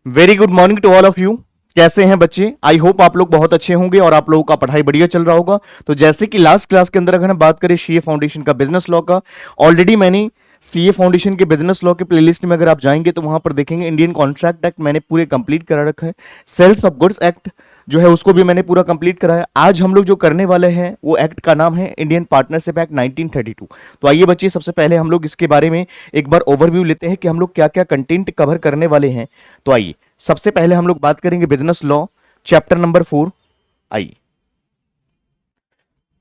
Very good morning to all of you. कैसे हैं बच्चे? आई होप आप लोग बहुत अच्छे होंगे और आप लोगों का पढ़ाई बढ़िया चल रहा होगा। तो जैसे कि लास्ट क्लास के अंदर अगर हम बात करें सीए फाउंडेशन का बिजनेस लॉ का, ऑलरेडी मैंने सीए फाउंडेशन के बिजनेस लॉ के प्लेलिस्ट में अगर आप जाएंगे तो वहां पर देखेंगे इंडियन कॉन्ट्रैक्ट एक्ट मैंने पूरे कंप्लीट करा रखा है। सेल्स ऑफ गुड्स एक्ट जो है उसको भी मैंने पूरा कंप्लीट करा है। आज हम लोग जो करने वाले हैं वो एक्ट का नाम है इंडियन पार्टनरशिप एक्ट 1932। तो आइए बच्चे, सबसे पहले हम लोग इसके बारे में एक बार ओवरव्यू लेते हैं कि हम लोग क्या क्या कंटेंट कवर करने वाले हैं। तो आइए सबसे पहले हम लोग बात करेंगे बिजनेस लॉ चैप्टर नंबर 4। आइए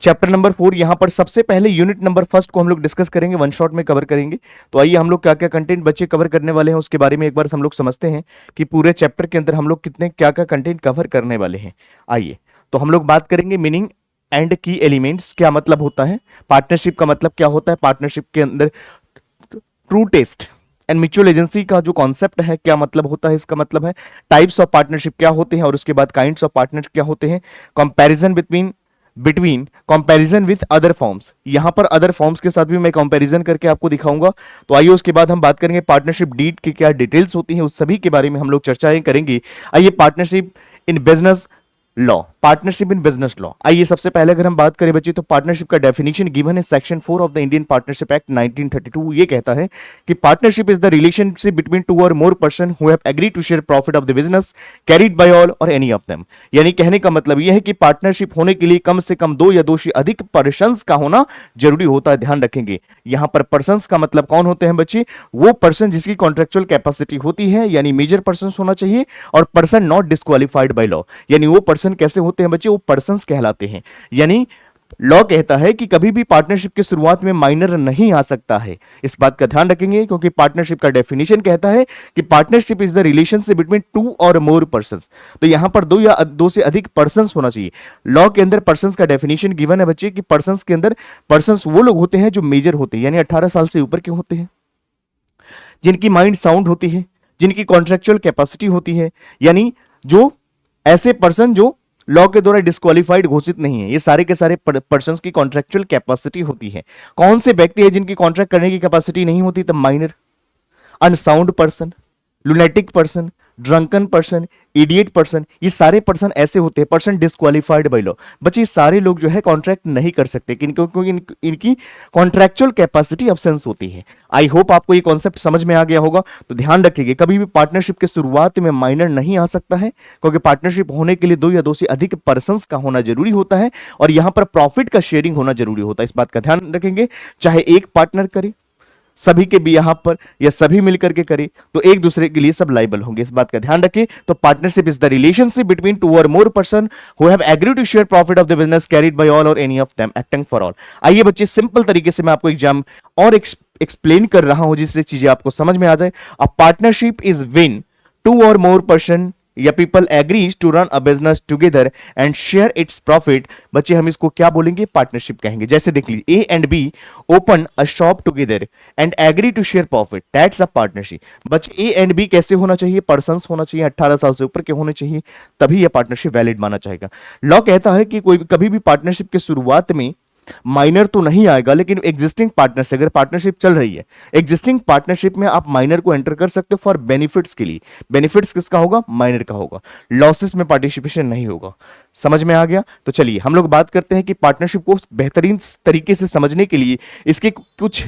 चैप्टर नंबर 4, यहां पर सबसे पहले यूनिट नंबर फर्स्ट को हम लोग डिस्कस करेंगे, वन शॉट में कवर करेंगे। तो आइए हम लोग क्या क्या कंटेंट बच्चे कवर करने वाले हैं उसके बारे में एक बार हम लोग समझते हैं कि पूरे चैप्टर के अंदर हम लोग कितने क्या क्या कंटेंट कवर करने वाले हैं। आइए तो हम लोग बात करेंगे मीनिंग एंड की एलिमेंट्स, क्या मतलब होता है, पार्टनरशिप का मतलब क्या होता है, पार्टनरशिप के अंदर true test and mutual agency का जो कॉन्सेप्ट है क्या मतलब होता है, इसका मतलब है टाइप्स ऑफ पार्टनरशिप क्या होते हैं और उसके बाद काइंड्स ऑफ पार्टनरशिप क्या होते हैं, comparison between comparison with other forms, यहां पर अदर फॉर्म्स के साथ भी मैं कंपैरिजन करके आपको दिखाऊंगा। तो आइए उसके बाद हम बात करेंगे पार्टनरशिप डीड की क्या डिटेल्स होती हैं, उस सभी के बारे में हम लोग चर्चाएं करेंगे। आइए partnership in business law, partnership in business law. आइए सबसे पहले अगर हम बात करें बच्चे तो पार्टनरशिप का डेफिनेशन गिवन है section 4 of the Indian partnership act 1932। ये कहता है कि partnership is the relationship between two और more person who have agreed to share profit of the business carried by all or any of them. यानी कहने का मतलब यह है कि पार्टनरशिप होने के लिए कम से कम दो या दो से अधिक पर्सन्स का होना जरूरी होता है। ध्यान रखेंगे यहां पर पर्सन्स का मतलब कौन होते हैं बच्चे, वो पर्सन जिसकी कॉन्ट्रेक्चुअल कैपेसिटी होती है, यानी मेजर पर्सन होना चाहिए, और person not disqualified by law, यानी वो पर्सन कैसे होते हैं बच्चे, वो पर्सन्स कहलाते हैं। यानी लॉ कहता है कि कभी भी पार्टनरशिप की शुरुआत में माइनर नहीं आ सकता है, इस बात का ध्यान रखेंगे क्योंकि पार्टनरशिप का डेफिनेशन कहता है कि partnership is the relationship between two और मोर पर्संस। तो यहां पर दो या दो से अधिक पर्संस होना चाहिए। लॉ के अंदर पर्संस का डेफिनेशन गिवन है बच्चे कि पर्संस के अंदर पर्संस वो लोग होते हैं जो मेजर होते हैं, यानी 18 साल से ऊपर के होते हैं, जिनकी माइंड साउंड होती है, जिनकी कॉन्ट्रेक्चुअल कैपेसिटी होती है, यानी जो ऐसे पर्सन जो लॉ के द्वारा डिस्क्वालिफाइड घोषित नहीं है। ये सारे के सारे पर्संस की कॉन्ट्रेक्चुअल कैपेसिटी होती है। कौन से व्यक्ति है जिनकी कॉन्ट्रैक्ट करने की कैपेसिटी नहीं होती, तब minor, unsound person, lunatic person, drunken person, idiot person, ये सारे पर्सन ऐसे होते हैं, पर्सन डिस्क्वालिफाइड बाय लॉ। बच्चे सारे लोग जो है कॉन्ट्रैक्ट नहीं कर सकते क्योंकि इनकी कॉन्ट्रैक्चुअल कैपेसिटी अब्सेंस होती है। आई होप आपको ये कॉन्सेप्ट समझ में आ गया होगा। तो ध्यान रखिएगा कभी भी पार्टनरशिप के शुरुआत में माइनर नहीं आ सकता है, क्योंकि पार्टनरशिप होने के लिए दो या दो से अधिक पर्संस का होना जरूरी होता है और यहां पर प्रॉफिट का शेयरिंग होना जरूरी होता है। इस बात का ध्यान रखेंगे, चाहे एक पार्टनर करे, सभी के भी यहां पर, या सभी मिलकर के करे, तो एक दूसरे के लिए सब लाइबल होंगे, इस बात का ध्यान रखें। तो partnership is the relationship between two और more person who have agreed to share profit of the business carried by all or any of them acting for all. आइए बच्चे सिंपल तरीके से मैं आपको एग्जाम और एक्सप्लेन कर रहा हूं जिससे चीजें आपको समझ में आ जाए। A partnership is when two और मोर पर्सन या people agrees to run a business together and share its profit. बच्चे हम इसको क्या बोलेंगे, पार्टनरशिप कहेंगे। जैसे देख लीजिए, A and B open a shop together and agree to share profit, that's a partnership. बच्चे ए एंड बी कैसे होना चाहिए, पर्सन्स होना चाहिए, 18 साल से ऊपर के होने चाहिए, तभी यह पार्टनरशिप वैलिड माना जाएगा। लॉ कहता है कि कोई कभी भी पार्टनरशिप की शुरुआत में माइनर तो नहीं आएगा, लेकिन एग्जिस्टिंग पार्टनर से अगर पार्टनरशिप चल रही है, एग्जिस्टिंग पार्टनरशिप में आप माइनर को एंटर कर सकते हो फॉर बेनिफिट्स के लिए। बेनिफिट्स किसका होगा, माइनर का होगा, लॉसेस में पार्टिसिपेशन नहीं होगा। समझ में आ गया? तो चलिए हम लोग बात करते हैं कि पार्टनरशिप को बेहतरीन तरीके से समझने के लिए इसके कुछ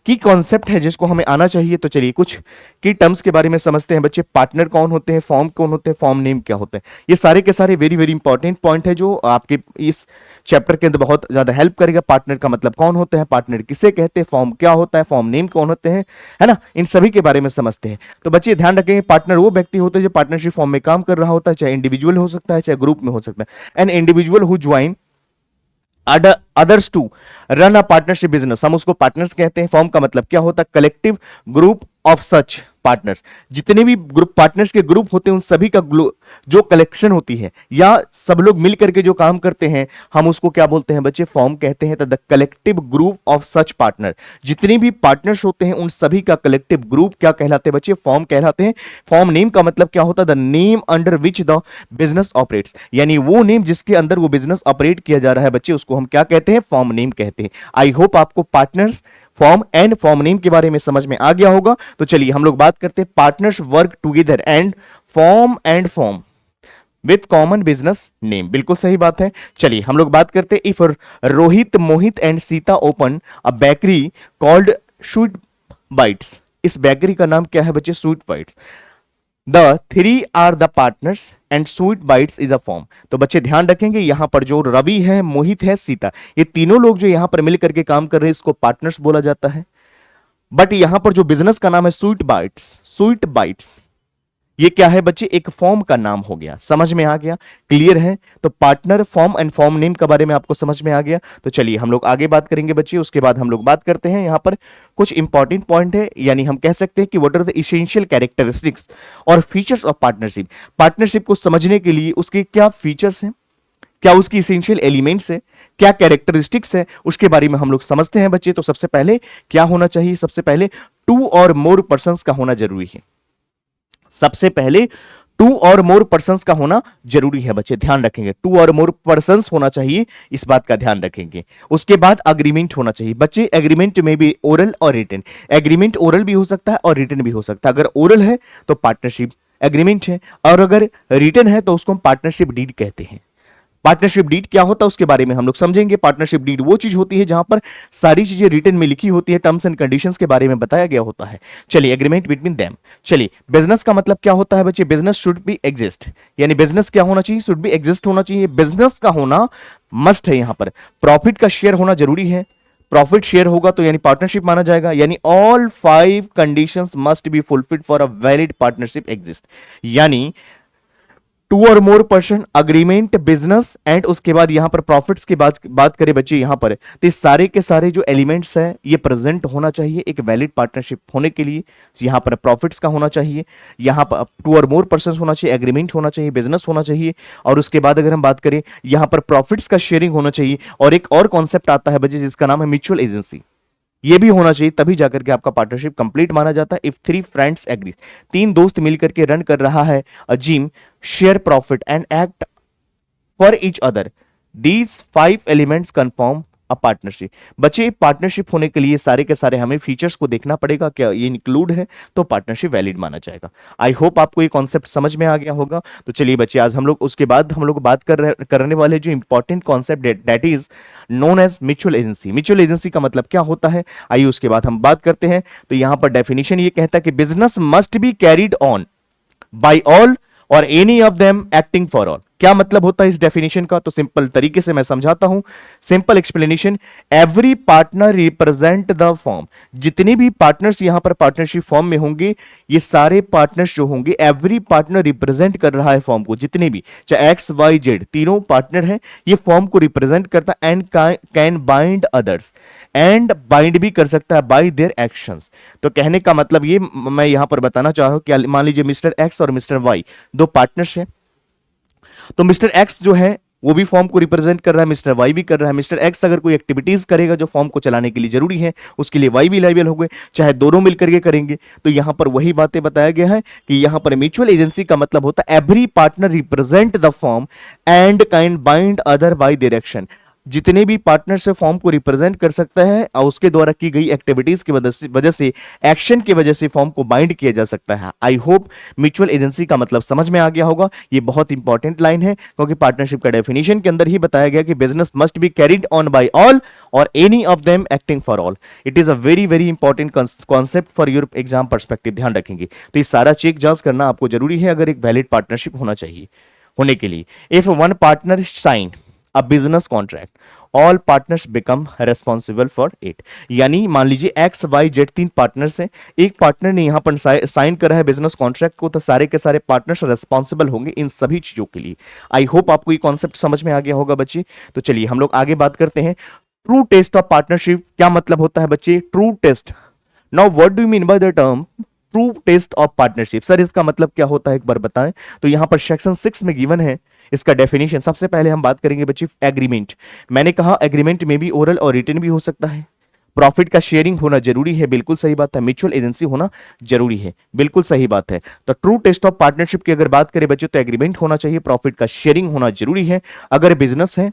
की कॉन्सेप्ट है जिसको हमें आना चाहिए। तो चलिए कुछ की टर्म्स के बारे में समझते हैं बच्चे। पार्टनर कौन होते हैं, फॉर्म कौन होते हैं, फॉर्म नेम क्या होते हैं, ये सारे के सारे वेरी वेरी इंपॉर्टेंट पॉइंट है जो आपके इस चैप्टर के अंदर बहुत ज्यादा हेल्प करेगा। पार्टनर का मतलब कौन होता है, पार्टनर किसे कहते हैं, फॉर्म क्या होता है, फॉर्म नेम कौन होते हैं, है ना, इन सभी के बारे में समझते हैं। तो बच्चे ध्यान रखेंगे, पार्टनर वो व्यक्ति होते हैं जो पार्टनरशिप फॉर्म में काम कर रहा होता है, चाहे इंडिविजुअल हो सकता है चाहे ग्रुप में हो सकता है। An individual who join others to run a partnership business, हम उसको पार्टनर्स कहते हैं। फॉर्म का मतलब क्या होता है, collective group of such partners. जितने भी ग्रुप पार्टनर्स के ग्रुप होते हैं उन सभी का जो कलेक्शन होती है या सब लोग मिल करके जो काम करते हैं, हम उसको क्या बोलते हैं बच्चे, फॉर्म कहते हैं। The collective group of such partner, जितने भी पार्टनर्स होते हैं उन सभी का कलेक्टिव ग्रुप क्या कहलाते हैं बच्चे, फॉर्म कहलाते हैं। फॉर्म नेम का मतलब क्या होता है, the name under which the business operates, यानी वो नेम जिसके अंदर वो बिजनेस ऑपरेट किया जा रहा है बच्चे, उसको हम क्या कहते हैं, फॉर्म नेम कहते हैं। आई होप आपको partners, form and form name के बारे में समझ में आ गया होगा। तो चलिए हम लोग बात करते हैं, partners work together and form and form with common business name, बिल्कुल सही बात है। चलिए हम लोग बात करते हैं, if Rohit, Mohit and Sita open a bakery called sweet bites, इस बेकरी का नाम क्या है बच्चे? Sweet bites. The three are the partners and sweet bites is a firm. तो बच्चे ध्यान रखेंगे, यहां पर जो रवि है, मोहित है, सीता, ये तीनों लोग जो यहां पर मिलकर के काम कर रहे हैं इसको पार्टनर्स बोला जाता है। बट यहां पर जो बिजनेस का नाम है स्वीट बाइट्स, स्वीट बाइट्स, ये क्या है बच्चे? एक फॉर्म का नाम हो गया। समझ में आ गया? क्लियर है? तो partner, form and form name के बारे में आपको समझ में आ गया। तो चलिए हम लोग आगे बात करेंगे बच्चे। उसके बाद हम लोग बात करते हैं, यहां पर कुछ इंपॉर्टेंट पॉइंट है, यानी हम कह सकते हैं कि what are the essential characteristics और फीचर्स ऑफ पार्टनरशिप। पार्टनरशिप को समझने के लिए उसके क्या फीचर्स हैं, क्या उसकी इसेंशियल एलिमेंट्स है, क्या कैरेक्टरिस्टिक्स है, उसके बारे में हम लोग समझते हैं बच्चे। तो सबसे पहले क्या होना चाहिए? सबसे पहले टू और मोर पर्संस का होना जरूरी है। सबसे पहले टू और मोर पर्संस का होना जरूरी है बच्चे, ध्यान रखेंगे। टू और मोर पर्संस होना चाहिए, इस बात का ध्यान रखेंगे। उसके बाद अग्रीमेंट होना चाहिए बच्चे। एग्रीमेंट में भी ओरल और रिटन, एग्रीमेंट ओरल भी हो सकता है और रिटन भी हो सकता है। अगर ओरल है तो पार्टनरशिप एग्रीमेंट है, और अगर रिटन है तो उसको हम पार्टनरशिप डीड कहते हैं। पार्टनरशिप डीड क्या होता है उसके बारे में हम लोग समझेंगे। पार्टनरशिप डीड वो चीज होती है जहां पर सारी चीजें रिटन में लिखी होती है, टर्म्स एंड कंडीशंस के बारे में बताया गया होता है। चलिए, एग्रीमेंट बिटवीन देम। चलिए, बिजनेस का मतलब क्या होता है बच्चे? बिजनेस शुड बी एग्जिस्ट, यानी बिजनेस क्या होना चाहिए? शुड बी एग्जिस्ट होना चाहिए। बिजनेस का होना मस्ट है। यहां पर प्रॉफिट का शेयर होना जरूरी है। प्रॉफिट शेयर होगा तो यानी पार्टनरशिप माना जाएगा। यानी all 5 conditions must be fulfilled for a valid partnership exist. यानी टू और more person, agreement, business and उसके बाद यहां पर प्रॉफिट्स की बात करें बच्चे यहां पर, तो सारे के सारे जो एलिमेंट्स हैं ये प्रेजेंट होना चाहिए एक वैलिड पार्टनरशिप होने के लिए। यहां पर प्रॉफिट्स का होना चाहिए, यहां पर टू और मोर पर्सन होना चाहिए, एग्रीमेंट होना चाहिए, बिजनेस होना चाहिए, और उसके बाद अगर हम बात करें यहां पर प्रॉफिट्स का शेयरिंग होना चाहिए। और एक और कॉन्सेप्ट आता है बच्चे जिसका नाम है म्यूचुअल एजेंसी, ये भी होना चाहिए, तभी जाकर के आपका पार्टनरशिप कंप्लीट माना जाता है। इफ 3 फ्रेंड्स एग्री, 3 दोस्त मिलकर के रन कर रहा है a gym, share profit and act for each other, these 5 elements confirm a partnership. बच्चे, पार्टनरशिप होने के लिए सारे के सारे हमें फीचर्स को देखना पड़ेगा, क्या ये इंक्लूड है तो पार्टनरशिप वैलिड माना जाएगा। आई होप आपको ये कॉन्सेप्ट समझ में आ गया होगा। तो चलिए बच्चे, आज हम लोग उसके बाद हम लोग बात करने वाले जो important concept that is known as mutual agency. Mutual agency का मतलब क्या होता है, आइए उसके बाद हम बात करते हैं। तो यहां पर डेफिनेशन ये कहता है कि business must be carried on by all or any of them acting for all. क्या मतलब होता है इस डेफिनेशन का? तो सिंपल तरीके से मैं समझाता हूं, simple explanation. Every partner represent the form, जितने भी पार्टनर्स यहां पर पार्टनरशिप फॉर्म में होंगे, ये सारे पार्टनर्स जो होंगे, एवरी पार्टनर रिप्रेजेंट कर रहा है फॉर्म को। जितने भी, चाहे एक्स वाई जेड तीनों पार्टनर हैं, ये फॉर्म को रिप्रेजेंट करता है and can bind others, and bind भी कर सकता है बाय देयर एक्शंस। तो कहने का मतलब ये मैं यहां पर बताना चाह रहा हूं कि मान लीजिए मिस्टर एक्स और मिस्टर वाई दो पार्टनर्स हैं, तो मिस्टर एक्स जो है वो भी फॉर्म को रिप्रेजेंट कर रहा है, मिस्टर वाई भी कर रहा है। मिस्टर एक्स अगर कोई एक्टिविटीज करेगा जो फॉर्म को चलाने के लिए जरूरी है, उसके लिए वाई भी लायबल हो गए, चाहे दोनों मिलकर के करेंगे। तो यहां पर वही बातें बताया गया है कि यहां पर म्यूचुअल एजेंसी का मतलब होता है every partner represent the form and can bind other by direction. जितने भी पार्टनर से फॉर्म को रिप्रेजेंट कर सकता है और उसके द्वारा की गई एक्टिविटीज की वजह से एक्शन की वजह से फॉर्म को बाइंड किया जा सकता है। आई होप म्यूचुअल एजेंसी का मतलब समझ में आ गया होगा। ये बहुत इंपॉर्टेंट लाइन है क्योंकि पार्टनरशिप का डेफिनेशन के अंदर ही बताया गया कि business must be carried on by all or any of them acting for all. It is a very very important concept for your exam perspective, ध्यान रखेंगे। तो ये सारा चेक जांच करना आपको जरूरी है अगर एक वैलिड पार्टनरशिप होना चाहिए होने के लिए। If one partner sign a business contract, all partners become responsible for it. यानी मान लीजिए एक्स वाई जेड 3 पार्टनर्स हैं, एक पार्टनर ने यहां पर साइन करा है बिजनेस कॉन्ट्रैक्ट को, तो सारे के सारे पार्टनर्स रेस्पॉन्सिबल होंगे इन सभी चीजों के लिए। आई होप आपको ये कॉन्सेप्ट समझ में आ गया होगा बच्चे। तो चलिए हम लोग आगे बात करते हैं। ट्रू टेस्ट ऑफ पार्टनरशिप क्या मतलब होता है बच्चे? True test. Now what do you mean by the term true test of partnership? Sir इसका मतलब क्या होता है एक बार बताएं। तो यहां पर सेक्शन 6 में गिवन है इसका डेफिनेशन। सबसे पहले हम बात करेंगे बच्चे एग्रीमेंट। मैंने कहा एग्रीमेंट में भी ओरल और रिटन भी हो सकता है। प्रॉफिट का शेयरिंग होना जरूरी है, बिल्कुल सही बात है। म्यूचुअल एजेंसी होना जरूरी है, बिल्कुल सही बात है। तो ट्रू टेस्ट ऑफ पार्टनरशिप की अगर बात करें बच्चे तो एग्रीमेंट होना चाहिए, प्रॉफिट का शेयरिंग होना जरूरी है। अगर बिजनेस है,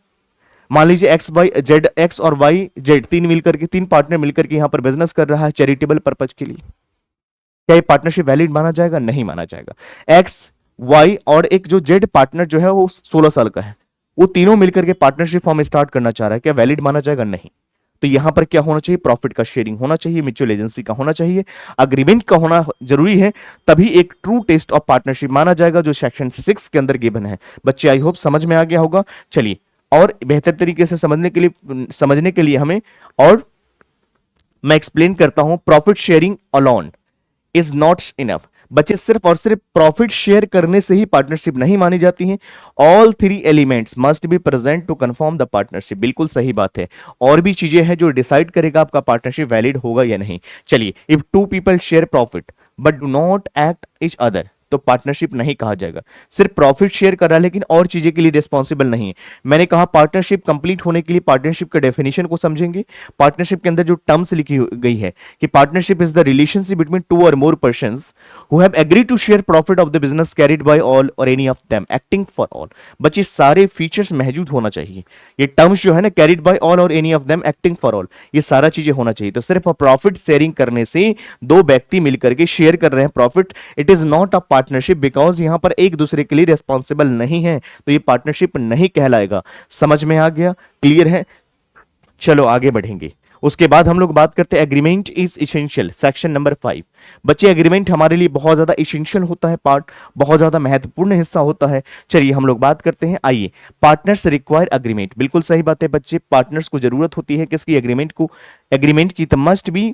मान लीजिए एक्स वाई जेड, एक्स और वाई जेड 3 मिलकर के 3 पार्टनर मिलकर के यहां पर बिजनेस कर रहा है चैरिटेबल पर्पज के लिए, क्या ये पार्टनरशिप वैलिड माना जाएगा? नहीं माना जाएगा। एक्स वाई और एक जो जेड पार्टनर जो है वो 16 साल का है, वो तीनों मिलकर के पार्टनरशिप फॉर्म स्टार्ट करना चाह रहा है, क्या वैलिड माना जाएगा? नहीं। तो यहां पर क्या होना चाहिए? प्रॉफिट का शेयरिंग होना चाहिए, म्यूचुअल एजेंसी का होना चाहिए, अग्रीमेंट का होना जरूरी है, तभी एक ट्रू टेस्ट ऑफ पार्टनरशिप माना जाएगा, जो सेक्शन 6 के अंदर गिवन है। बच्चे आई होप समझ में आ गया होगा। चलिए, और बेहतर तरीके से समझने के लिए हमें, और मैं एक्सप्लेन करता हूं, profit sharing alone is not enough. बच्चे सिर्फ और सिर्फ प्रॉफिट शेयर करने से ही पार्टनरशिप नहीं मानी जाती है। All three elements must be present to confirm the partnership. बिल्कुल सही बात है, और भी चीजें हैं जो डिसाइड करेगा आपका पार्टनरशिप वैलिड होगा या नहीं। चलिए, if two people share profit but do not act each other, तो पार्टनरशिप नहीं कहा जाएगा। सिर्फ प्रॉफिट शेयर कर रहा है लेकिन और चीजें के लिए रिस्पॉन्सिबल नहीं है। मैंने कहा पार्टनरशिप कंप्लीट होने के लिए पार्टनरशिप का डेफिनेशन को समझेंगे। पार्टनरशिप के अंदर जो टर्म्स लिखी गई है कि partnership is the relationship between two और more persons who have agreed to share profit of the business carried by all or any of them acting for all. बच्चे सारे फीचर्स मौजूद होना चाहिए। ये टर्म्स जो है ना, carried by all or any of them acting for all, ये सारा चीजें होना चाहिए। तो सिर्फ प्रॉफिट शेयरिंग करने से दो व्यक्ति मिलकर के शेयर कर रहे हैं profit, it is not a partnership, because यहां पर एक दूसरे के लिए रिस्पॉन्सिबल नहीं है, तो ये पार्टनरशिप नहीं कहलाएगा। समझ में आ गया? क्लियर है? चलो आगे बढ़ेंगे। उसके बाद हम लोग बात करते हैं agreement is essential, section number 5। बच्चे, एग्रीमेंट हमारे लिए बहुत ज्यादा इसेंशियल होता है, पार्ट बहुत ज्यादा महत्वपूर्ण हिस्सा होता है। चलिए हम लोग बात करते हैं। आइए, पार्टनर्स रिक्वायर एग्रीमेंट। बिल्कुल सही बात है बच्चे, पार्टनर्स को जरूरत होती है किसकी? एग्रीमेंट को। एग्रीमेंट की तो must be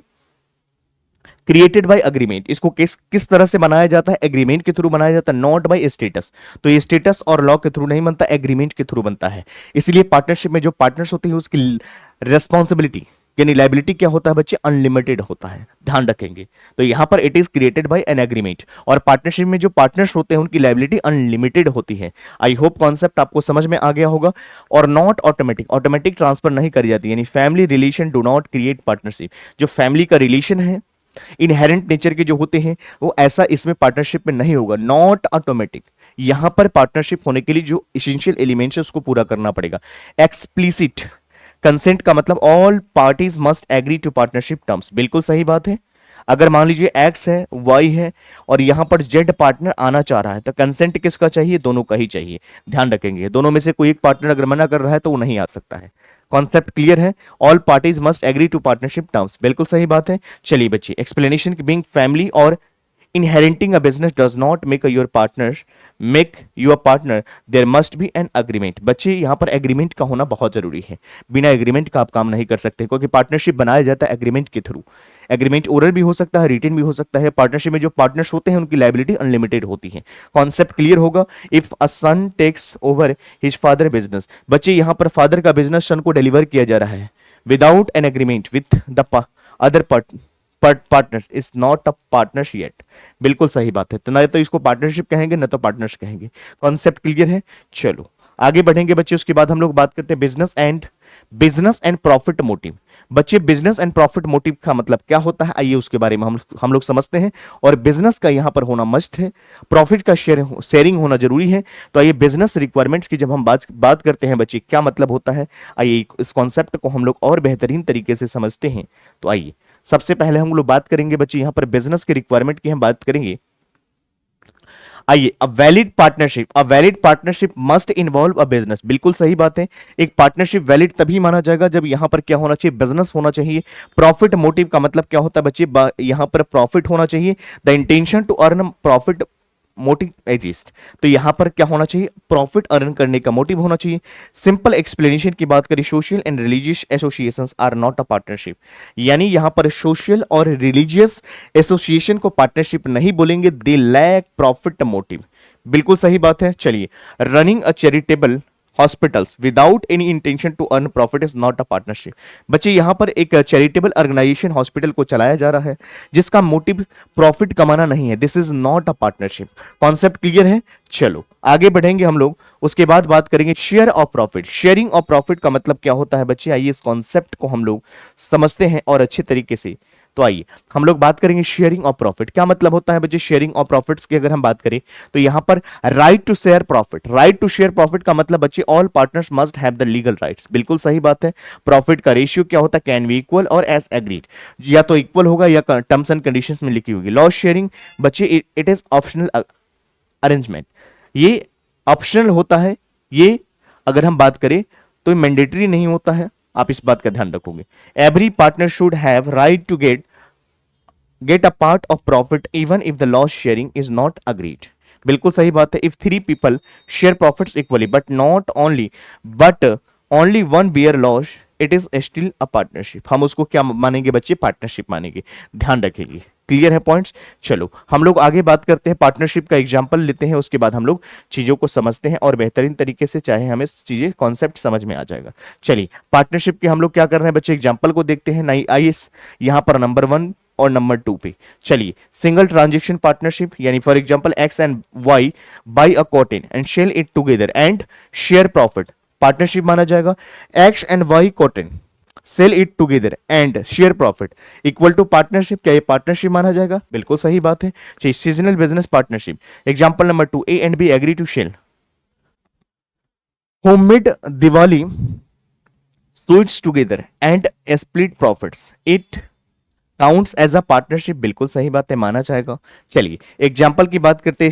created by agreement. इसको किस किस तरह से बनाया जाता है? एग्रीमेंट के थ्रू बनाया जाता है, नॉट बाय स्टेटस। तो ये स्टेटस और लॉ के थ्रू नहीं बनता, एग्रीमेंट के थ्रू बनता है। इसलिए पार्टनरशिप में जो पार्टनर्स होते हैं उसकी रेस्पॉन्सिबिलिटी यानी लाइबिलिटी क्या होता है बच्चे? अनलिमिटेड होता है, ध्यान रखेंगे। तो यहां पर it is created by an agreement, और पार्टनरशिप में जो पार्टनर्स होते हैं उनकी लाइबिलिटी अनलिमिटेड होती है। आई होप कॉन्सेप्ट आपको समझ में आ गया होगा। और नॉट ऑटोमेटिक, ऑटोमेटिक ट्रांसफर नहीं करी जाती, यानी family relation do not create partnership. जो फैमिली का रिलेशन है, इनहेरेंट नेचर के जो होते हैं, वो ऐसा इसमें पार्टनरशिप में नहीं होगा, नॉट ऑटोमेटिक। यहां पर पार्टनरशिप होने के लिए जो इसेंशियल एलिमेंट्स है उसको पूरा करना पड़ेगा। एक्सप्लिसिट कंसेंट का मतलब all parties must agree to partnership terms. बिल्कुल सही बात है। अगर मान लीजिए एक्स है, वाई है, और यहां पर जेड पार्टनर आना चाह रहा है, तो कंसेंट किसका चाहिए? दोनों का ही चाहिए। ध्यान रखेंगे, दोनों में से कोई एक पार्टनर अगर मना कर रहा है तो वो नहीं आ सकता है। कॉन्सेप्ट क्लियर है? All parties must agree to partnership terms. बिल्कुल सही बात है। चलिए बच्चे, एक्सप्लेनेशन की बीइंग फैमिली और inheriting a business does not make your partner make you a partner, there must be an agreement। बच्चे, यहां पर एग्रीमेंट का होना बहुत जरूरी है। बिना एग्रीमेंट का आप काम नहीं कर सकते, क्योंकि पार्टनरशिप बनाया जाता है एग्रीमेंट के थ्रू। एग्रीमेंट ओरल भी हो सकता है, रिटन भी हो सकता है। पार्टनरशिप में जो पार्टनर्स होते हैं उनकी लाइबिलिटी अनलिमिटेड होती है। कॉन्सेप्ट क्लियर होगा? If a son takes over his father business. बच्चे, यहां पर फादर का बिजनेस सन को डिलीवर किया जा रहा है without an agreement with the other partners is not a partners yet. बिल्कुल सही बात है। तो ना तो इसको पार्टनरशिप कहेंगे ना तो पार्टनर्स कहेंगे। कॉन्सेप्ट क्लियर है? चलो आगे बढ़ेंगे बच्चे। उसके बाद हम लोग बात करते हैं बिजनेस एंड प्रॉफिट मोटिव। बच्चे, बिजनेस एंड प्रॉफिट मोटिव का मतलब क्या होता है, आइए उसके बारे में हम लोग समझते हैं। और बिजनेस का यहां पर होना मस्ट है, प्रॉफिट का शेयरिंग होना जरूरी है। तो आइए, बिजनेस रिक्वायरमेंट्स की जब हम बात करते हैं बच्चे, क्या मतलब होता है, आइए इस कॉन्सेप्ट को हम लोग और बेहतरीन तरीके से समझते हैं। तो आइए, सबसे पहले हम लोग बात करेंगे बच्चे, यहां पर बिजनेस के रिक्वायरमेंट की हम बात करेंगे। आइए, a valid partnership must involve a business. बिल्कुल सही बात है। एक पार्टनरशिप वैलिड तभी माना जाएगा जब यहां पर क्या होना चाहिए? बिजनेस होना चाहिए। प्रॉफिट मोटिव का मतलब क्या होता है बच्चे? यहां पर प्रॉफिट होना चाहिए, the intention to earn profit motive exist. तो यहां पर क्या होना चाहिए? प्रॉफिट अर्न करने का मोटिव होना चाहिए। सिंपल एक्सप्लेनेशन की बात करें, social and religious associations are not a partnership. यानी यहां पर सोशल और रिलीजियस एसोसिएशन को पार्टनरशिप नहीं बोलेंगे, दे लैक प्रॉफिट मोटिव। बिल्कुल सही बात है। चलिए, running a charitable hospitals without any intention to earn profit is not a partnership. बच्चे, यहां पर एक चैरिटेबल ऑर्गेनाइजेशन हॉस्पिटल को चलाया जा रहा है जिसका मोटिव प्रॉफिट कमाना नहीं है, this is not a partnership. Concept clear है? चलो आगे बढ़ेंगे हम लोग। उसके बाद बात करेंगे share of profit. Sharing of profit का मतलब क्या होता है बच्चे? आइए इस कॉन्सेप्ट को हम लोग समझते हैं और अच्छे तरीके से। तो आइए हम लोग बात करेंगे शेयरिंग ऑफ प्रॉफिट। क्या मतलब होता है बच्चे शेयरिंग ऑफ प्रॉफिट्स की अगर हम बात करें तो यहां पर right to share profit. Right to share profit का मतलब बच्चे all partners must have the legal rights. बिल्कुल सही बात है। प्रॉफिट का रेशियो क्या होता है? कैन बी इक्वल और एज एग्रीड, या तो इक्वल होगा या टर्म्स एंड कंडीशंस में लिखी होगी। लॉस शेयरिंग बच्चे इट इज ऑप्शनल अरेंजमेंट। ये ऑप्शनल होता है, ये अगर हम बात करें तो मैंडेटरी नहीं होता है, आप इस बात का ध्यान रखोगे। Every partner should have right to get a part of profit even if the loss sharing is not agreed. बिल्कुल सही बात है। If three people share profits equally but only one bear loss, it is still a partnership. हम उसको क्या मानेंगे बच्चे? Partnership मानेंगे। ध्यान रखेंगे। क्लियर है पॉइंट्स? चलो हम लोग आगे बात करते हैं, पार्टनरशिप का एग्जांपल लेते हैं, उसके बाद हम लोग चीजों को समझते हैं और बेहतरीन तरीके से, चाहे हमें चीजें कॉन्सेप्ट समझ में आ जाएगा। चलिए पार्टनरशिप के हम लोग क्या कर रहे हैं बच्चे, एग्जांपल को देखते हैं। नहीं आइए यहां पर नंबर 1 और नंबर 2 पे चलिए। सिंगल ट्रांजेक्शन पार्टनरशिप, यानी for example X and Y buy a cotton and sell it together and share profit, partnership माना जाएगा। X and Y cotton sell it together and share profit equal to partnership, क्या ये partnership माना जाएगा? बिल्कुल सही बात है। चलिए seasonal business partnership, example number 2, A and B agree to sell homemade Diwali sweets together and split profits, it counts as a partnership. बिल्कुल सही बात है, माना जाएगा। चलिए एग्जांपल की बात करते हैं,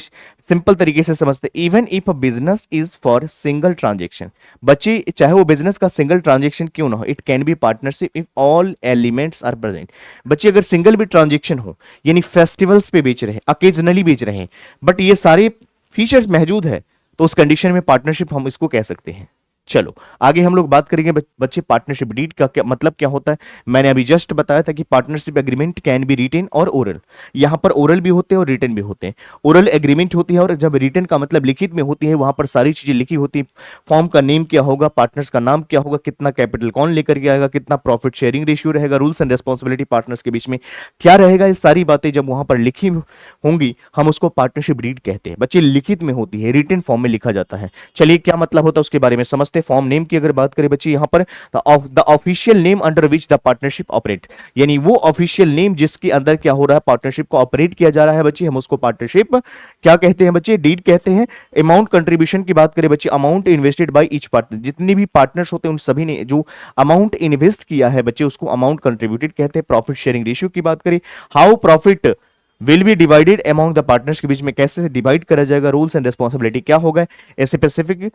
सिंपल तरीके से समझते। Even if a business is for single transaction, बच्चे चाहे वो बिजनेस का सिंगल ट्रांजेक्शन क्यों ना हो, it can be partnership if all elements are present. बच्चे अगर सिंगल भी ट्रांजेक्शन हो, यानी फेस्टिवल्स पे बेच रहे हैं, अकेजनली बेच रहे हैं, बट ये सारे फीचर्स मौजूद है, तो उस कंडीशन में पार्टनरशिप हम इसको कह सकते हैं। चलो आगे हम लोग बात करेंगे बच्चे पार्टनरशिप डीड का क्या मतलब क्या होता है। मैंने अभी जस्ट बताया था कि partnership agreement can be written और ओरल। यहां पर ओरल भी होते हैं और रिटन भी होते हैं। ओरल एग्रीमेंट होती है और जब रिटन का मतलब लिखित में होती है, वहां पर सारी चीजें लिखी होती है। फॉर्म का नेम क्या होगा, पार्टनर्स का नाम क्या होगा, कितना कैपिटल कौन लेकर के आएगा, कितना प्रॉफिट शेयरिंग रेशियो रहेगा, रूल्स एंड रेस्पॉन्सिबिलिटी पार्टनर्स के बीच में क्या रहेगा, ये सारी बातें जब वहां पर लिखी होंगी हम उसको पार्टनरशिप डीड कहते हैं। बच्चे लिखित में होती है, रिटन फॉर्म में लिखा जाता है। चलिए क्या मतलब होता है उसके बारे में समझते। फॉर्म नेम की अगर बात करें बच्चे, यहां पर the official name under which the partnership operate, यानी वो ऑफिशियल नेम जिसके अंदर क्या हो रहा है, पार्टनरशिप को ऑपरेट किया जा रहा है बच्चे, हम उसको पार्टनरशिप क्या कहते हैं बच्चे, डीड कहते हैं। अमाउंट कंट्रीब्यूशन की बात करें बच्चे, amount invested by each partner, जितने भी पार्टनर्स होते हैं उन सभी ने जो अमाउंट इन्वेस्ट किया है बच्चे, उसको अमाउंट कंट्रीब्यूटेड कहते हैं। प्रॉफिट शेयरिंग रेशियो की बात करें, how profit will be divided among the partners के बीच में कैसे डिवाइड करा जाएगा, रूल्स एंड रिस्पॉन्सिबिलिटी क्या होगा, specific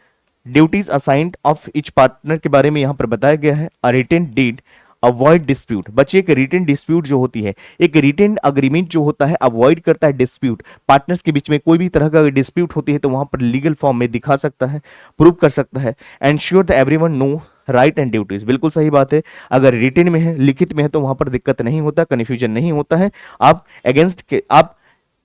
duties assigned of each partner के बारे में यहां पर बताया गया है। A written deed avoid dispute, बच्चे एक रिटन डिस्प्यूट जो होती है, एक रिटन अग्रीमेंट जो होता है अवॉइड करता है डिस्प्यूट। पार्टनर्स के बीच में कोई भी तरह का डिस्प्यूट होती है तो वहां पर लीगल फॉर्म में दिखा सकता है, प्रूव कर सकता है। Ensure the everyone know right and duties, बिल्कुल सही बात है। अगर रिटन में है, लिखित में है, तो वहां पर दिक्कत नहीं होता, कन्फ्यूजन नहीं होता है। आप आप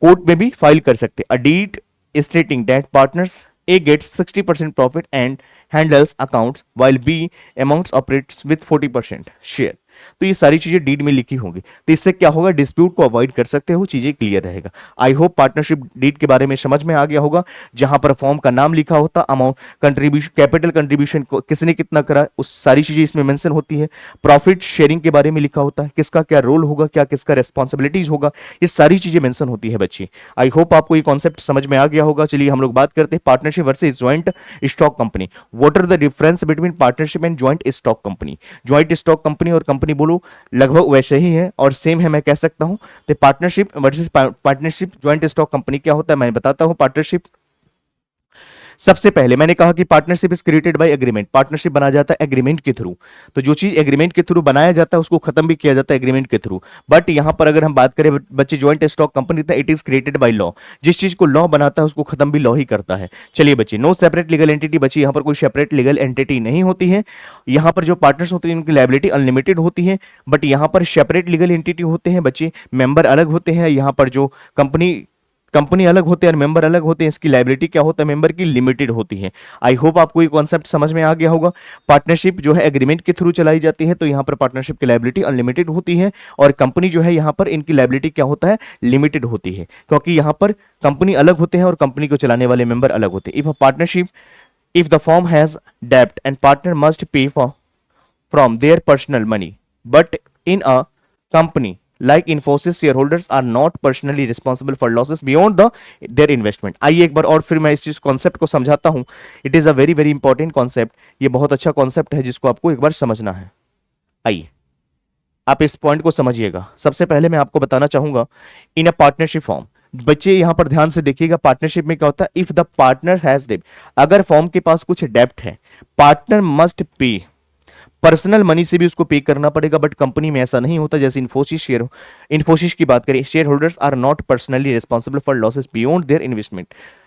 कोर्ट में भी फाइल कर सकते हैं। A deed stating that partners A gets 60% profit and handles accounts while B amounts operates with 40% share। तो ये सारी चीजें डीड में लिखी होंगी, तो इससे क्या होगा, डिस्प्यूट को अवॉइड कर सकते हो, चीजें क्लियर रहेगा। आई होप पार्टनरशिप डीड के बारे में समझ में आ गया होगा। जहां पर फॉर्म का नाम लिखा होता, अमाउंट कंट्रीब्यूशन, कैपिटल कंट्रीब्यूशन को किसने कितना करा, उस सारी चीजें इसमें मेंशन होती है। प्रॉफिट शेयरिंग के बारे में लिखा होता है, किसका क्या रोल होगा, क्या किसका रेस्पॉन्सिबिलिटीज होगा, ये सारी चीजें मेंशन होती है बच्ची। आई होप आपको ये कॉन्सेप्ट समझ में आ गया होगा। चलिए हम लोग बात करते हैं partnership versus joint stock company. What are the difference between partnership and joint stock company. Joint stock company और कंपनी बोलो लगभग वैसे ही है और सेम है, मैं कह सकता हूं। तो partnership versus partnership, joint stock company क्या होता है मैं बताता हूं। पार्टनरशिप, सबसे पहले मैंने कहा कि partnership is created by agreement, partnership बना जाता है एग्रीमेंट के थ्रू। तो जो चीज एग्रीमेंट के थ्रू बनाया जाता है उसको खत्म भी किया जाता है एग्रीमेंट के थ्रू। बट यहां पर अगर हम बात करें बच्चे ज्वाइंट स्टॉक कंपनी, था it is created by law, जिस चीज को लॉ बनाता है उसको खत्म भी लॉ ही करता है। चलिए बच्चे, नो सेपरेट लीगल एंटिटी, बच्चे यहां पर कोई सेपरेट लीगल एंटिटी नहीं होती है। यहां पर जो पार्टनर्स होते हैं उनकी लायबिलिटी अनलिमिटेड होती है, बट यहां पर सेपरेट लीगल एंटिटी होते हैं बच्चे, मेंबर अलग होते हैं। यहां पर जो कंपनी अलग होते हैं और मेंबर अलग होते हैं, इसकी लायबिलिटी क्या होता है, मेंबर की लिमिटेड होती है। आई होप आपको ये कॉन्सेप्ट समझ में आ गया होगा। पार्टनरशिप जो है एग्रीमेंट के थ्रू चलाई जाती है, तो यहां पर पार्टनरशिप की लायबिलिटी अनलिमिटेड होती है, और कंपनी जो है यहां पर इनकी लायबिलिटी क्या होता है, लिमिटेड होती है, क्योंकि यहां पर कंपनी अलग होते हैं और कंपनी को चलाने वाले मेंबर अलग होते हैं। इफ द फर्म हैज डेब्ट and partner must pay from their personal money, but in a company like Infosys, shareholders are not personally responsible for losses beyond their investment। आइए एक बार और फिर मैं इस चीज कॉन्सेप्ट को समझाता हूं। It is a very very important concept, ये बहुत अच्छा कॉन्सेप्ट है जिसको आपको एक बार समझना है। आइए आप इस पॉइंट को समझिएगा। सबसे पहले मैं आपको बताना चाहूंगा, इन अ पार्टनरशिप फॉर्म, बच्चे यहां पर ध्यान से देखिएगा, पार्टनरशिप में क्या होता है, इफ द पार्टनर हैज डेब्ट, अगर फॉर्म के पास कुछ डेब्ट है, partner must pay, personal money से भी उसको पे करना पड़ेगा, बट कंपनी में ऐसा नहीं होता। जैसे इन्फोसिस की बात करें, share holders are not personally responsible for losses beyond their investment,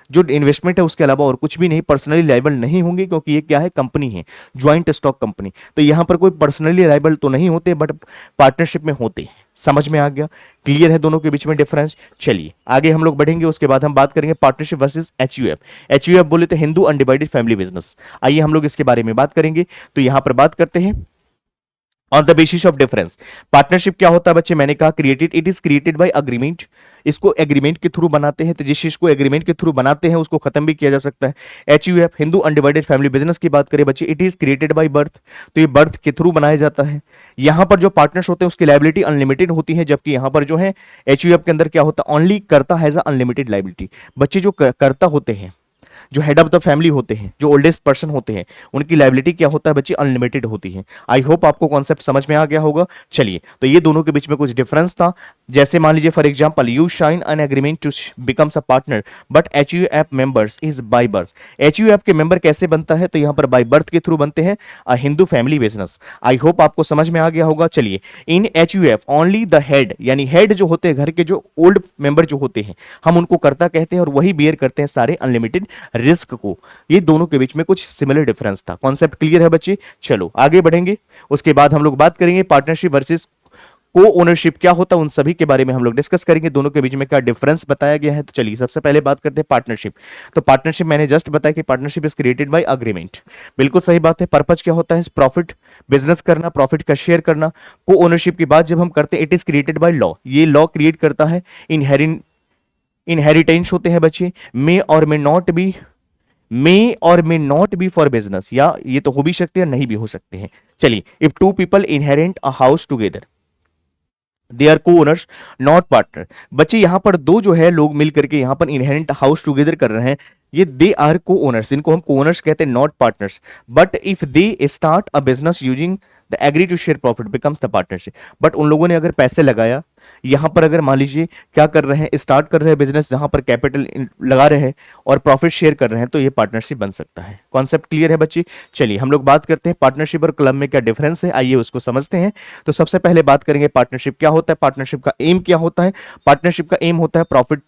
जो इन्वेस्टमेंट है उसके अलावा और कुछ भी नहीं, पर्सनली लाइबल नहीं होंगे, क्योंकि ये क्या है, कंपनी है, ज्वाइंट स्टॉक कंपनी, तो यहां पर कोई पर्सनली लाइबल तो नहीं होते, बट पार्टनरशिप में होते हैं। समझ में आ गया, क्लियर है दोनों के बीच में डिफरेंस। चलिए आगे हम लोग बढ़ेंगे, उसके बाद हम बात करेंगे पार्टनरशिप वर्सेस एचयूएफ। एचयूएफ बोले तो हिंदू अनडिवाइडेड फैमिली बिजनेस, आइए हम लोग इसके बारे में बात करेंगे। तो यहां पर बात करते हैं on the basis of difference. Partnership क्या होता है बच्चे, मैंने कहा created, it is created by agreement, इसको एग्रीमेंट के थ्रू बनाते हैं, तो जिस चीज को एग्रीमेंट के थ्रू बनाते हैं उसको खत्म भी किया जा सकता है। HUF Hindu undivided family business की बात करें बच्चे, it is created by birth, तो ये बर्थ के थ्रू बनाया जाता है। यहां पर जो पार्टनर्स होते हैं उसकी लाइबिलिटी अनलिमिटेड होती है, जबकि यहां पर जो है एचयूएफ के अंदर क्या होता है, ओनली करता हैज अ अनलिमिटेड लाइबिलिटी। बच्चे जो करता होते हैं, जो हेड ऑफ द फैमिली होते हैं, जो ओल्डेस्ट पर्सन होते हैं, उनकी लाइबिलिटी क्या होता है बच्चे, अनलिमिटेड होती है। आई होप आपको कॉन्सेप्ट समझ में आ गया होगा। चलिए, तो ये दोनों के बीच में कुछ डिफरेंस था। जैसे मान लीजिए for example, you sign an agreement to becomes a partner but HUF members is by birth. HUF के मेंबर कैसे बनता है, तो यहां पर बाय बर्थ के थ्रू बनते हैं, a Hindu family business. I hope आपको समझ में आ गया होगा। चलिए, in HUF only the head, यानी हेड जो होते हैं घर के, जो ओल्ड मेंबर जो होते हैं, हम उनको कर्ता कहते हैं और वही बियर करते हैं सारे अनलिमिटेड रिस्क को। ये दोनों के बीच में कुछ सिमिलर डिफरेंस था। कॉन्सेप्ट क्लियर है बच्चे। चलो आगे बढ़ेंगे, उसके बाद हम लोग बात करेंगे पार्टनरशिप वर्सेस को ओनरशिप क्या होता है, उन सभी के बारे में हम लोग डिस्कस करेंगे, दोनों के बीच में क्या डिफरेंस बताया गया है। तो चलिए सबसे पहले बात करते हैं पार्टनरशिप। तो पार्टनरशिप मैंने जस्ट बताया कि partnership is created by agreement, बिल्कुल सही बात है। पर्पज क्या होता है, प्रॉफिट, बिजनेस करना, प्रॉफिट का शेयर करना। को ओनरशिप की बात जब हम करते हैं, it is created by law, ये लॉ क्रिएट करता है। इनहेरिटेंस होते हैं बच्चे, मे और may not be for business, या ये तो हो भी सकते हैं नहीं भी हो सकते हैं। चलिए, if two people inherit a house together they are co owners not partner. बच्चे यहां पर दो जो है लोग मिल करके यहां पर इनहेरिट हाउस टुगेदर कर रहे हैं, ये दे आर को ओनर्स, इनको हम को ओनर्स कहते हैं, not partners. But if they start a business using the agree to share profit becomes the partnership. बट उन लोगों ने अगर पैसे लगाया, यहां पर अगर मान लीजिए क्या कर रहे हैं, स्टार्ट कर रहे हैं बिजनेस, जहां पर कैपिटल लगा रहे हैं और प्रॉफिट शेयर कर रहे हैं, तो ये पार्टनरशिप बन सकता है। कॉन्सेप्ट क्लियर है बच्चे। चलिए हम लोग बात करते हैं पार्टनरशिप और क्लब में क्या डिफरेंस है, आइए उसको समझते हैं। तो सबसे पहले बात करेंगे पार्टनरशिप क्या होता है, पार्टनरशिप का एम क्या होता है। पार्टनरशिप का एम होता है प्रॉफिट,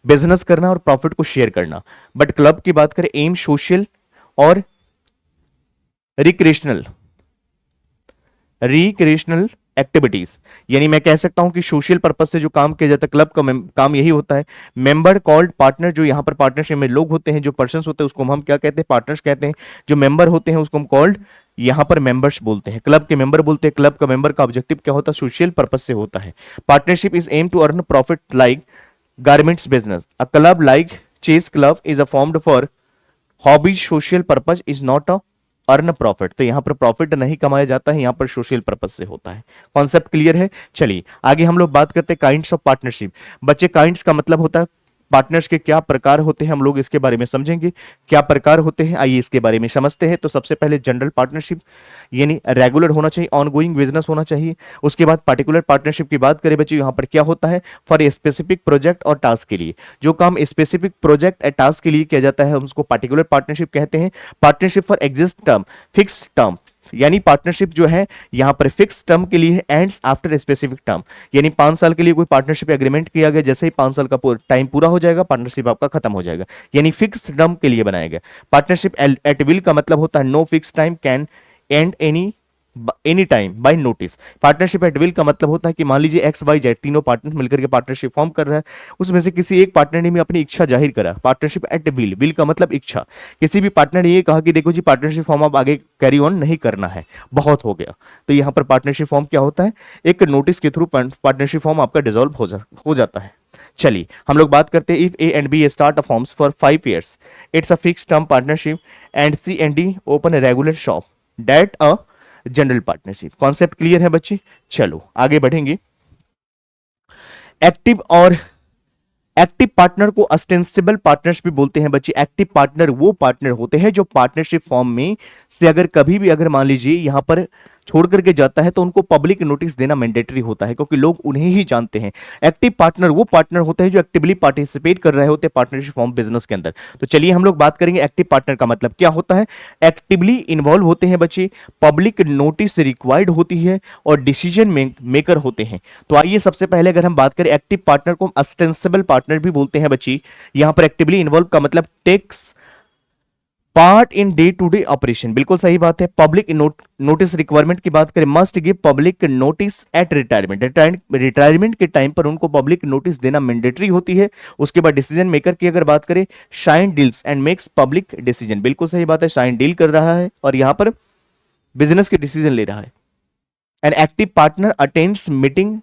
बिजनेस करना और प्रॉफिट को शेयर करना। बट क्लब की बात करें, एम सोशल और रिक्रिएशनल एक्टिविटीज, यानी मैं कह सकता हूं कि सोशल पर्पज से जो काम किया जाता है, क्लब का काम यही होता है। मेंबर कॉल्ड पार्टनर, जो यहां पर पार्टनरशिप में लोग होते हैं, जो पर्सन्स होते हैं, उसको हम क्या कहते हैं, पार्टनर्स कहते हैं। जो मेंबर होते हैं उसको हम कॉल्ड यहां पर मेंबर्स बोलते हैं, क्लब के मेंबर बोलते हैं। क्लब का मेंबर का ऑब्जेक्टिव क्या होता है, सोशल पर्पज से होता है। Partnership is aim to earn profit like garments business. A club like chess club is a formed for hobby, social purpose is not a earn profit. तो यहां पर प्रॉफिट नहीं कमाया जाता है, यहां पर सोशल पर्पज से होता है। कॉन्सेप्ट क्लियर है। चलिए आगे हम लोग बात करते हैं काइंड्स ऑफ पार्टनरशिप। बच्चे काइंड्स का मतलब होता है पार्टनर्स के क्या प्रकार होते हैं, हम लोग इसके बारे में समझेंगे क्या प्रकार होते हैं, आइए इसके बारे में समझते हैं। तो सबसे पहले जनरल पार्टनरशिप, यानी रेगुलर होना चाहिए, ऑनगोइंग बिजनेस होना चाहिए। उसके बाद पार्टिकुलर पार्टनरशिप की बात करें बच्चे, यहां पर क्या होता है, फॉर ए स्पेसिफिक प्रोजेक्ट और टास्क के लिए, जो काम स्पेसिफिक प्रोजेक्ट या टास्क के लिए किया जाता है हम उसको पार्टिकुलर पार्टनरशिप कहते हैं। Partnership for exist term, fix term, यानी पार्टनरशिप जो है यहां पर फिक्स टर्म के लिए, एंड्स आफ्टर स्पेसिफिक टर्म, यानी 5 साल के लिए कोई पार्टनरशिप एग्रीमेंट किया गया, जैसे ही 5 साल का टाइम पूरा हो जाएगा पार्टनरशिप आपका खत्म हो जाएगा, यानी फिक्स टर्म के लिए बनाया गया। पार्टनरशिप एट विल का मतलब होता है no fix time, can end any time by notice. Partnership at will का मतलब होता है कि मान लीजिए एक्स वाई जेड तीनों पार्टनर मिलकर के पार्टनरशिप फॉर्म कर रहा है, उसमें से किसी एक पार्टनर ने भी अपनी इच्छा जाहिर करा। पार्टनरशिप एट विल, विल का मतलब इच्छा, किसी भी पार्टनर ने ये कहा कि देखो जी पार्टनरशिप फॉर्म अब आगे कैरी ऑन नहीं करना है, बहुत हो गया, तो यहां पर पार्टनरशिप फॉर्म क्या होता है, एक नोटिस के थ्रू पार्टनरशिप फॉर्म आपका डिसॉल्व हो जाता है। चलिए हम लोग बात करते हैं, if A and B start a firms for 5 years, it's a fix term partnership, and C and D open a regular shop, that a general partnership. Concept clear है बच्चे। चलो आगे बढ़ेंगे। एक्टिव पार्टनर को ऑस्टेंसिबल पार्टनर्स भी बोलते हैं बच्चे। एक्टिव पार्टनर वो पार्टनर होते हैं जो पार्टनरशिप फॉर्म में से अगर कभी भी अगर मान लीजिए यहां पर छोड़ करके जाता है तो उनको पब्लिक नोटिस देना मैंडेटरी होता है, क्योंकि लोग उन्हें ही जानते हैं। एक्टिव पार्टनर वो पार्टनर होता है जो एक्टिवली पार्टिसिपेट कर रहे होते हैं पार्टनरशिप फॉर्म बिजनेस के अंदर। तो चलिए हम लोग बात करेंगे एक्टिव पार्टनर का मतलब क्या होता है। एक्टिवली इन्वॉल्व होते हैं बच्चे, पब्लिक नोटिस रिक्वायर्ड होती है और डिसीजन मेकर होते हैं। तो आइए सबसे पहले अगर हम बात करें एक्टिव पार्टनर को अस्टेंसिबल पार्टनर भी बोलते हैं बच्चे। यहां पर एक्टिवली इन्वॉल्व का मतलब takes part in day to day operation, बिल्कुल सही बात है। पब्लिक नोटिस रिक्वायरमेंट की बात करें, must give public notice at retirement, retirement के टाइम पर उनको पब्लिक नोटिस देना मैंडेटरी होती है। उसके बाद डिसीजन मेकर की अगर बात करें, shine deals and makes public decision, बिल्कुल सही बात है, शाइन डील कर रहा है और यहां पर बिजनेस के डिसीजन ले रहा है। An active partner attends meeting,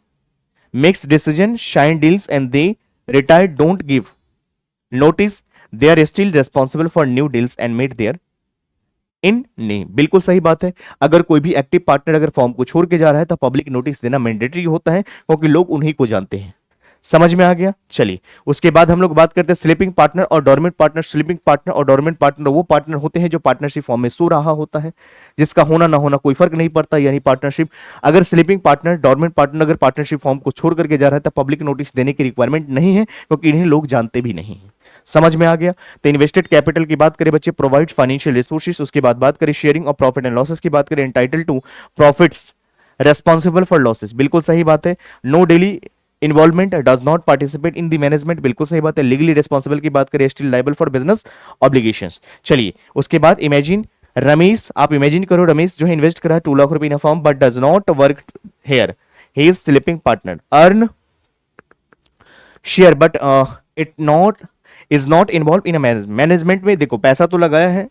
makes decision, shine deals and they retire don't give notice, they are still responsible for new deals and made their in name, बिल्कुल सही बात है। अगर कोई भी एक्टिव पार्टनर अगर फॉर्म को छोड़ के जा रहा है तो पब्लिक नोटिस देना मैंडेटरी होता है, क्योंकि लोग उन्हीं को जानते हैं। समझ में आ गया। चलिए उसके बाद हम लोग बात करते हैं स्लीपिंग पार्टनर और डोरमेंट पार्टनर। स्लीपिंग पार्टनर और डोरमेंट पार्टनर वो पार्टनर होते हैं जो पार्टनरशिप फॉर्म में सो रहा होता है, जिसका होना ना होना कोई फर्क नहीं पड़ता। यानी पार्टनरशिप अगर स्लीपिंग पार्टनर, डोरमेंट पार्टनर अगर पार्टनरशिप फॉर्म को छोड़ करके जा रहा है तो पब्लिक नोटिस देने की रिक्वायरमेंट नहीं है, क्योंकि इन्हें लोग जानते भी नहीं है। समझ में आ गया। तो इन्वेस्टेड कैपिटल की बात करें बच्चे, प्रोवाइड फाइनेंशियल रिसोर्सेज। उसके बाद बात करें sharing of profit and losses की बात करें, entitle to profits, responsible for losses, बिल्कुल सही बात है। No daily involvement, does not participate in the management, बिल्कुल सही बात है। लीगली रिस्पॉन्सिबल की बात करें, still liable for business obligations. चलिए उसके बाद इमेजिन रमेश, आप इमेजिन करो रमेश जो है इन्वेस्ट करा है 2 लाख रुपए in a firm but does not work here, he is sleeping partner, earn share but it not is not involve in management में। देखो पैसा तो लगाया है,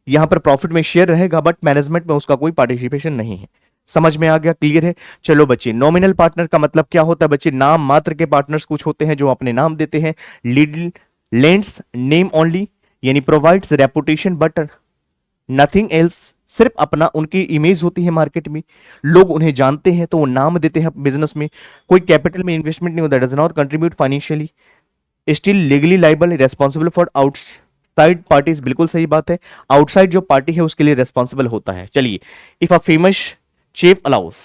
यहां पर प्रॉफिट में शेयर रहेगा बट मैनेजमेंट में उसका कोई पार्टिसिपेशन नहीं है। समझ में आ गया, क्लियर है। चलो बच्चे नॉमिनल पार्टनर का मतलब क्या होता है बच्चे, नाम मात्र के पार्टनर्स कुछ होते हैं जो अपने नाम देते हैं। लीड लेंड्स नेम ओनली, यानी provides reputation but nothing else, सिर्फ अपना उनकी इमेज होती है मार्केट में, लोग उन्हें जानते हैं तो वो नाम देते हैं बिजनेस में। कोई कैपिटल में इन्वेस्टमेंट नहीं होता, does not contribute financially, still legally liable, responsible for outside parties, बिल्कुल सही बात है। आउटसाइड जो पार्टी है उसके लिए रेस्पॉन्सिबल होता है। चलिए if a famous chef allows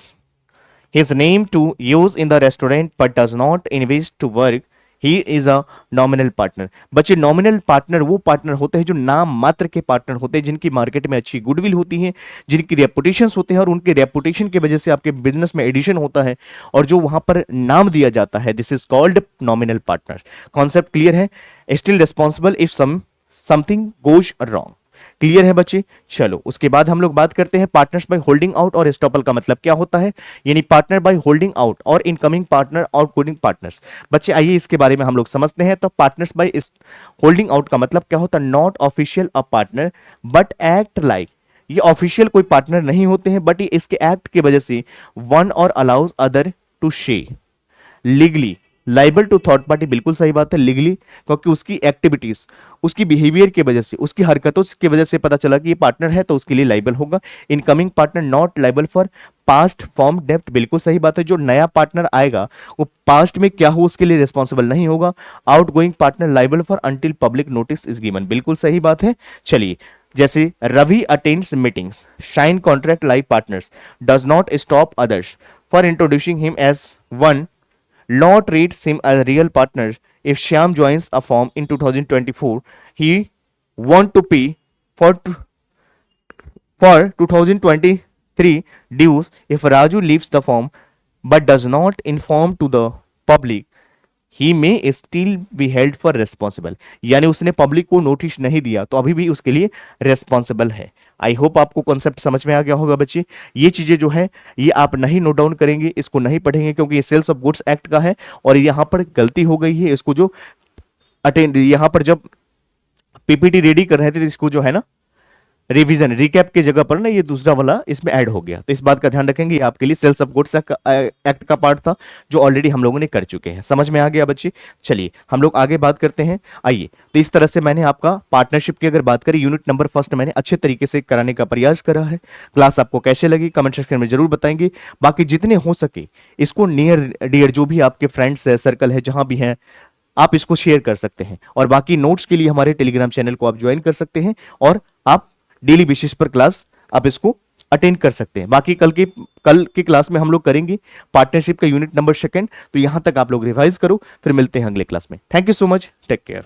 his name to use in the restaurant but does not invest to work, he is a nominal partner। बच्चे नॉमिनल पार्टनर वो पार्टनर होते हैं जो नाम मात्र के पार्टनर होते हैं, जिनकी मार्केट में अच्छी गुडविल होती है, जिनकी रेपुटेशन होते हैं और उनके रेपुटेशन की वजह से आपके बिजनेस में एडिशन होता है और जो वहां पर नाम दिया जाता है, this is called nominal partner. Concept clear है। Still responsible if something goes wrong, clear है बच्चे। चलो उसके बाद हम लोग बात करते हैं पार्टनर्स बाय होल्डिंग आउट और एस्टॉपल का मतलब क्या होता है, यानी पार्टनर बाय होल्डिंग आउट और इनकमिंग पार्टनर और कोडिंग पार्टनर्स। बच्चे आइए इसके बारे में हम लोग समझते हैं। तो पार्टनर्स बाय होल्डिंग आउट का मतलब क्या होता है, not official a partner but act like, ये ऑफिशियल कोई पार्टनर नहीं होते हैं बट ये इसके एक्ट की वजह से वन और allows other to share legally liable to third party, बिल्कुल सही बात है, लीगली, क्योंकि उसकी एक्टिविटीज, उसकी बिहेवियर की वजह से, उसकी हरकतों की वजह से पता चला कि ये पार्टनर है तो उसके लिए लाइबल होगा। Incoming partner not liable for past firm डेप्ट, बिल्कुल सही बात है, जो नया पार्टनर आएगा वो पास्ट में क्या हो उसके लिए रिस्पॉन्सिबल नहीं होगा। Outgoing partner liable for until public notice is given, बिल्कुल सही बात है। चलिए जैसे Ravi attends meetings, sign contract like partners, does not stop others for introducing him as one, law treats him as a real partner. If Shyam joins a firm in 2024, he want to pay for 2023 dues. If Raju leaves the firm but does not inform to the public, he may still be held for responsible। यानी उसने public को notice नहीं दिया तो अभी भी उसके लिए रेस्पॉन्सिबल है। आई होप आपको कॉन्सेप्ट समझ में आ गया होगा बच्चे। ये चीजें जो है ये आप नहीं नोट डाउन करेंगे, इसको नहीं पढ़ेंगे, क्योंकि ये सेल्स ऑफ गुड्स एक्ट का है और यहां पर गलती हो गई है। इसको जो अटेंड यहां पर जब पीपीटी रेडी कर रहे थे तो इसको जो है ना रिवीजन रिकैप की जगह पर ना ये दूसरा वाला इसमें ऐड हो गया, तो इस बात का ध्यान रखेंगे। ये आपके लिए सेल्स ऑफ गुड्स एक्ट का पार्ट था जो ऑलरेडी हम लोगों ने कर चुके हैं। समझ में आ गया बच्चे। चलिए हम लोग आगे बात करते हैं। आइए तो इस तरह से मैंने आपका पार्टनरशिप की अगर बात करें यूनिट नंबर फर्स्ट मैंने अच्छे तरीके से कराने का प्रयास करा है। क्लास आपको कैसे लगी कमेंट सेक्शन में जरूर बताएंगे। बाकी जितने हो सके इसको नियर डियर जो भी आपके फ्रेंड्स है, सर्कल है, जहां भी हैं, आप इसको शेयर कर सकते हैं। और बाकी नोट्स के लिए हमारे टेलीग्राम चैनल को आप ज्वाइन कर सकते हैं और आप डेली बेसिस पर क्लास आप इसको अटेंड कर सकते हैं। बाकी कल की क्लास में हम लोग करेंगे पार्टनरशिप का यूनिट नंबर सेकंड। तो यहां तक आप लोग रिवाइज करो, फिर मिलते हैं अगले क्लास में। Thank you so much, take care.